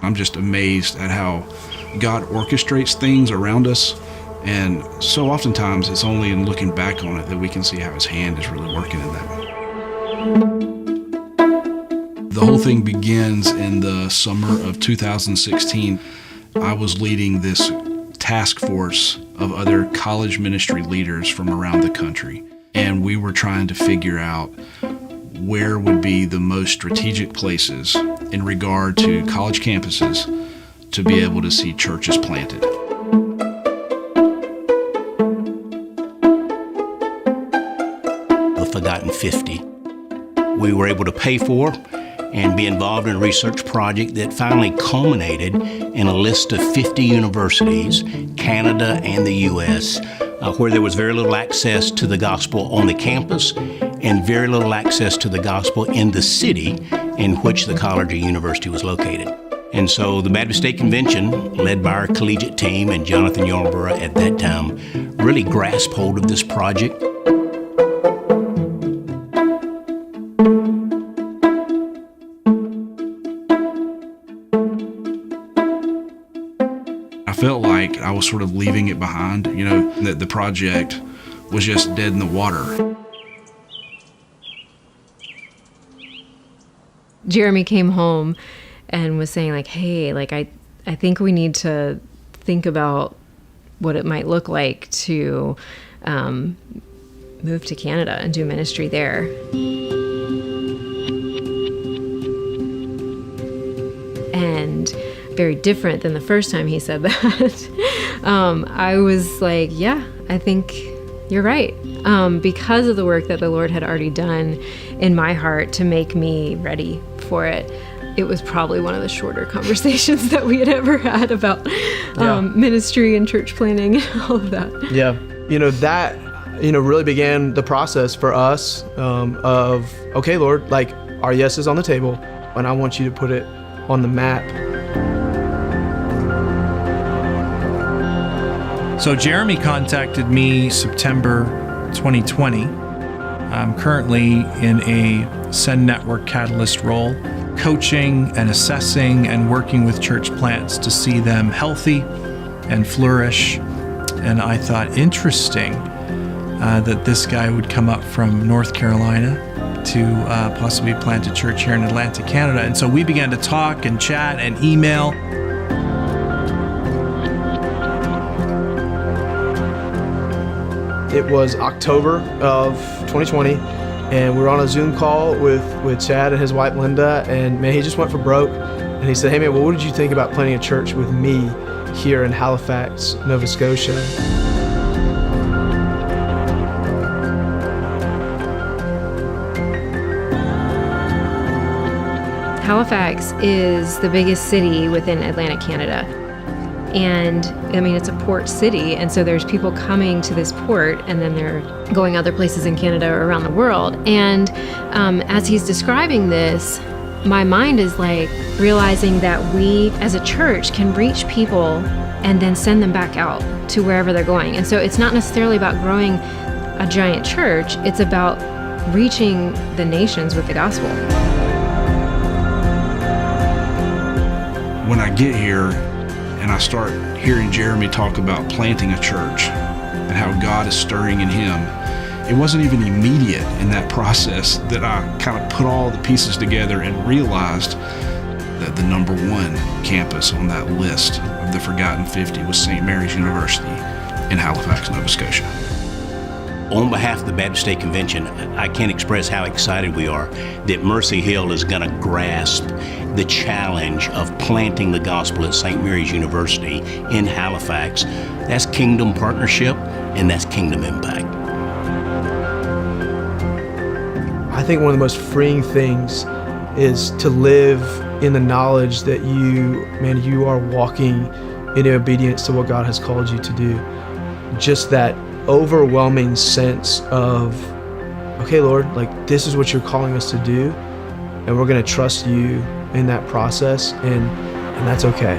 I'm just amazed at how God orchestrates things around us. And so oftentimes it's only in looking back on it that we can see how his hand is really working in that. The whole thing begins in the summer of 2016. I was leading this task force of other college ministry leaders from around the country. And we were trying to figure out where would be the most strategic places in regard to college campuses to be able to see churches planted. The Forgotten 50. We were able to pay for and be involved in a research project that finally culminated in a list of 50 universities, Canada and the U.S., where there was very little access to the gospel on the campus and very little access to the gospel in the city in which the college or university was located. And so the Baptist State Convention, led by our collegiate team and Jonathan Yarborough at that time, really grasped hold of this project. I felt like I was sort of leaving it behind, that the project was just dead in the water. Jeremy came home and was saying hey, I think we need to think about what it might look like to move to Canada and do ministry there. And very different than the first time he said that. I was like, yeah, I think you're right. Because of the work that the Lord had already done in my heart to make me ready for it. It was probably one of the shorter conversations that we had ever had about ministry and church planning and all of that. Yeah. That really began the process for us of, okay, Lord, our yes is on the table, and I want you to put it on the map. So Jeremy contacted me September 2020. I'm currently in a Send Network Catalyst role, coaching and assessing and working with church plants to see them healthy and flourish. And I thought, interesting that this guy would come up from North Carolina to possibly plant a church here in Atlantic, Canada. And so we began to talk and chat and email. It was October of 2020, and we were on a Zoom call with Chad and his wife Linda, and man, he just went for broke. And he said, hey man, what did you think about planting a church with me here in Halifax, Nova Scotia? Halifax is the biggest city within Atlantic Canada. And it's a port city, and so there's people coming to this port, and then they're going other places in Canada or around the world. And as he's describing this, my mind is realizing that we as a church can reach people and then send them back out to wherever they're going. And so it's not necessarily about growing a giant church, it's about reaching the nations with the gospel. When I get here, and I start hearing Jeremy talk about planting a church and how God is stirring in him, it wasn't even immediate in that process that I kind of put all the pieces together and realized that the number one campus on that list of the Forgotten 50 was St. Mary's University in Halifax, Nova Scotia. On behalf of the Baptist State Convention, I can't express how excited we are that Mercy Hill is going to grasp the challenge of planting the gospel at St. Mary's University in Halifax. That's kingdom partnership, and that's kingdom impact. I think one of the most freeing things is to live in the knowledge that you are walking in obedience to what God has called you to do. Just that overwhelming sense of, okay, Lord, this is what you're calling us to do, and we're going to trust you in that process, and that's okay.